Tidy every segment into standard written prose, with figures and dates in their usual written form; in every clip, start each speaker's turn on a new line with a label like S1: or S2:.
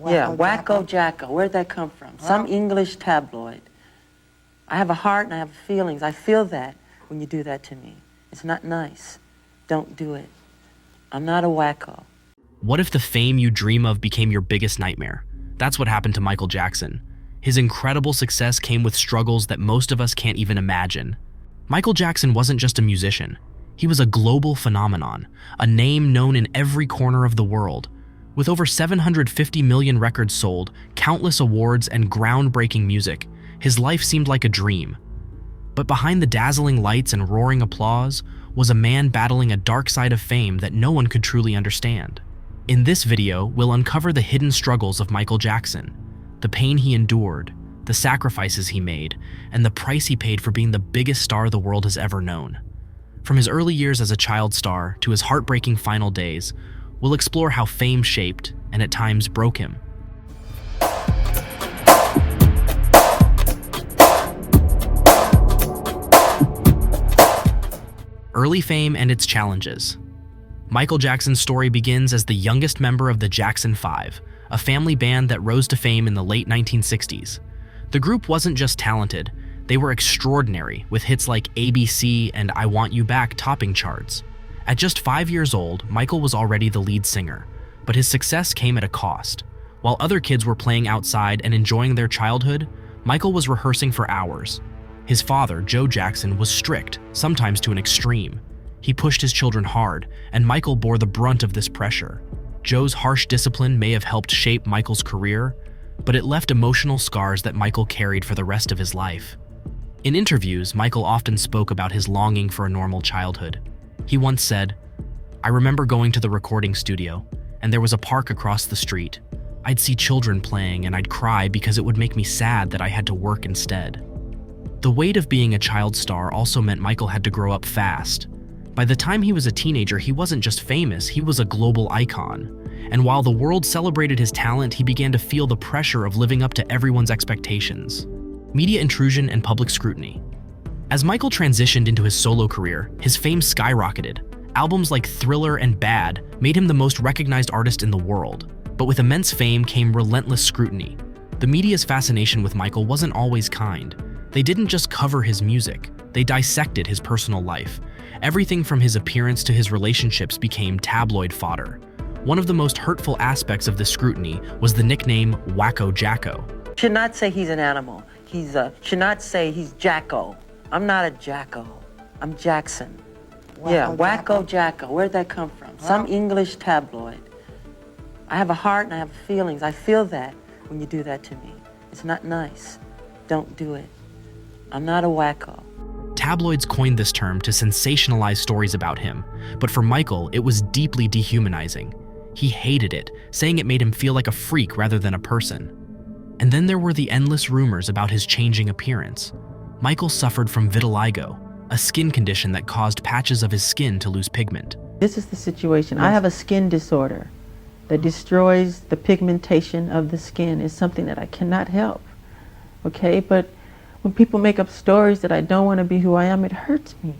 S1: Yeah, Wacko Jacko. Where'd that come from? Some English tabloid. I have a heart and I have feelings. I feel that when you do that to me. It's not nice. Don't do it. I'm not a wacko.
S2: What if the fame you dream of became your biggest nightmare? That's what happened to Michael Jackson. His incredible success came with struggles that most of us can't even imagine. Michael Jackson wasn't just a musician. He was a global phenomenon, a name known in every corner of the world. With over 750 million records sold, countless awards, and groundbreaking music, his life seemed like a dream. But behind the dazzling lights and roaring applause was a man battling a dark side of fame that no one could truly understand. In this video, we'll uncover the hidden struggles of Michael Jackson, the pain he endured, the sacrifices he made, and the price he paid for being the biggest star the world has ever known. From his early years as a child star to his heartbreaking final days, we'll explore how fame shaped and at times broke him. Early fame and its challenges. Michael Jackson's story begins as the youngest member of the Jackson 5, a family band that rose to fame in the late 1960s. The group wasn't just talented, they were extraordinary, with hits like ABC and I Want You Back topping charts. At just 5 years old, Michael was already the lead singer, but his success came at a cost. While other kids were playing outside and enjoying their childhood, Michael was rehearsing for hours. His father, Joe Jackson, was strict, sometimes to an extreme. He pushed his children hard, and Michael bore the brunt of this pressure. Joe's harsh discipline may have helped shape Michael's career, but it left emotional scars that Michael carried for the rest of his life. In interviews, Michael often spoke about his longing for a normal childhood. He once said, "I remember going to the recording studio, and there was a park across the street. I'd see children playing and I'd cry because it would make me sad that I had to work instead." The weight of being a child star also meant Michael had to grow up fast. By the time he was a teenager, he wasn't just famous, he was a global icon. And while the world celebrated his talent, he began to feel the pressure of living up to everyone's expectations. Media intrusion and public scrutiny. As Michael transitioned into his solo career, his fame skyrocketed. Albums like Thriller and Bad made him the most recognized artist in the world. But with immense fame came relentless scrutiny. The media's fascination with Michael wasn't always kind. They didn't just cover his music, they dissected his personal life. Everything from his appearance to his relationships became tabloid fodder. One of the most hurtful aspects of this scrutiny was the nickname Wacko Jacko.
S1: Should not say he's an animal. Should not say he's Jacko. I'm not a Jacko. I'm Jackson. Yeah, Wacko Jacko. Where'd that come from? Some English tabloid. I have a heart and I have feelings. I feel that when you do that to me. It's not nice. Don't do it. I'm not a wacko.
S2: Tabloids coined this term to sensationalize stories about him, but for Michael, it was deeply dehumanizing. He hated it, saying it made him feel like a freak rather than a person. And then there were the endless rumors about his changing appearance. Michael suffered from vitiligo, a skin condition that caused patches of his skin to lose pigment.
S3: This is the situation. I have a skin disorder that destroys the pigmentation of the skin. It's something that I cannot help, okay? But when people make up stories that I don't want to be who I am, it hurts me.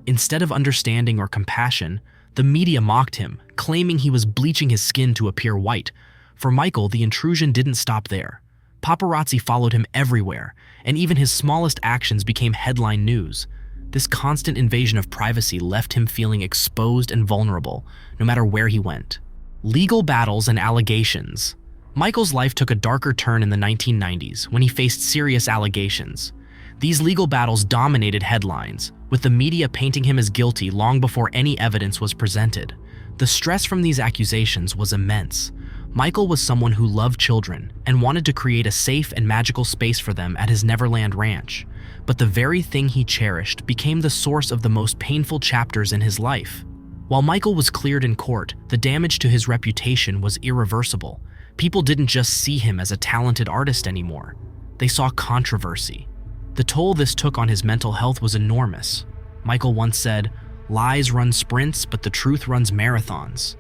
S2: Instead of understanding or compassion, the media mocked him, claiming he was bleaching his skin to appear white. For Michael, the intrusion didn't stop there. Paparazzi followed him everywhere, and even his smallest actions became headline news. This constant invasion of privacy left him feeling exposed and vulnerable, no matter where he went. Legal battles and allegations. Michael's life took a darker turn in the 1990s when he faced serious allegations. These legal battles dominated headlines, with the media painting him as guilty long before any evidence was presented. The stress from these accusations was immense. Michael was someone who loved children and wanted to create a safe and magical space for them at his Neverland Ranch. But the very thing he cherished became the source of the most painful chapters in his life. While Michael was cleared in court, the damage to his reputation was irreversible. People didn't just see him as a talented artist anymore. They saw controversy. The toll this took on his mental health was enormous. Michael once said, "Lies run sprints, but the truth runs marathons."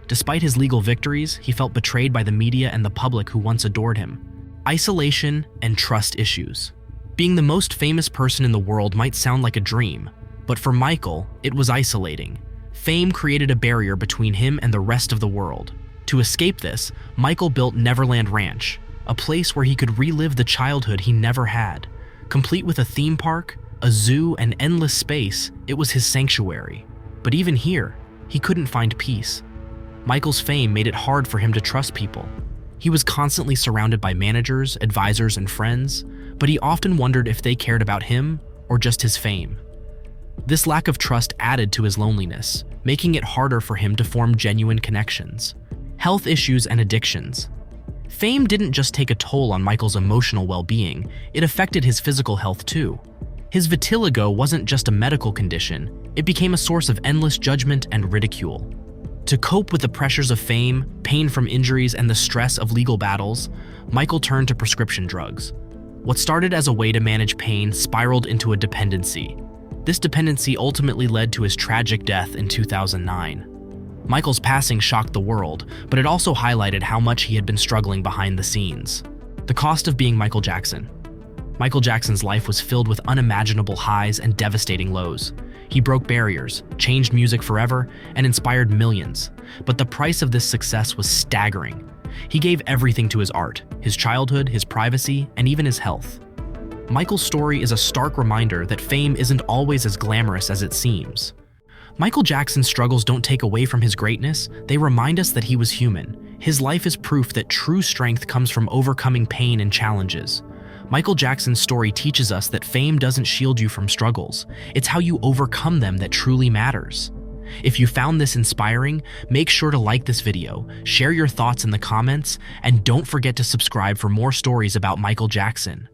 S2: Despite his legal victories, he felt betrayed by the media and the public who once adored him. Isolation and trust issues. Being the most famous person in the world might sound like a dream, but for Michael, it was isolating. Fame created a barrier between him and the rest of the world. To escape this, Michael built Neverland Ranch, a place where he could relive the childhood he never had. Complete with a theme park, a zoo, and endless space, it was his sanctuary. But even here, he couldn't find peace. Michael's fame made it hard for him to trust people. He was constantly surrounded by managers, advisors, and friends, but he often wondered if they cared about him or just his fame. This lack of trust added to his loneliness, making it harder for him to form genuine connections. Health issues and addictions. Fame didn't just take a toll on Michael's emotional well-being, it affected his physical health too. His vitiligo wasn't just a medical condition, it became a source of endless judgment and ridicule. To cope with the pressures of fame, pain from injuries, and the stress of legal battles, Michael turned to prescription drugs. What started as a way to manage pain spiraled into a dependency. This dependency ultimately led to his tragic death in 2009. Michael's passing shocked the world, but it also highlighted how much he had been struggling behind the scenes. The cost of being Michael Jackson. Michael Jackson's life was filled with unimaginable highs and devastating lows. He broke barriers, changed music forever, and inspired millions. But the price of this success was staggering. He gave everything to his art, his childhood, his privacy, and even his health. Michael's story is a stark reminder that fame isn't always as glamorous as it seems. Michael Jackson's struggles don't take away from his greatness, they remind us that he was human. His life is proof that true strength comes from overcoming pain and challenges. Michael Jackson's story teaches us that fame doesn't shield you from struggles. It's how you overcome them that truly matters. If you found this inspiring, make sure to like this video, share your thoughts in the comments, and don't forget to subscribe for more stories about Michael Jackson.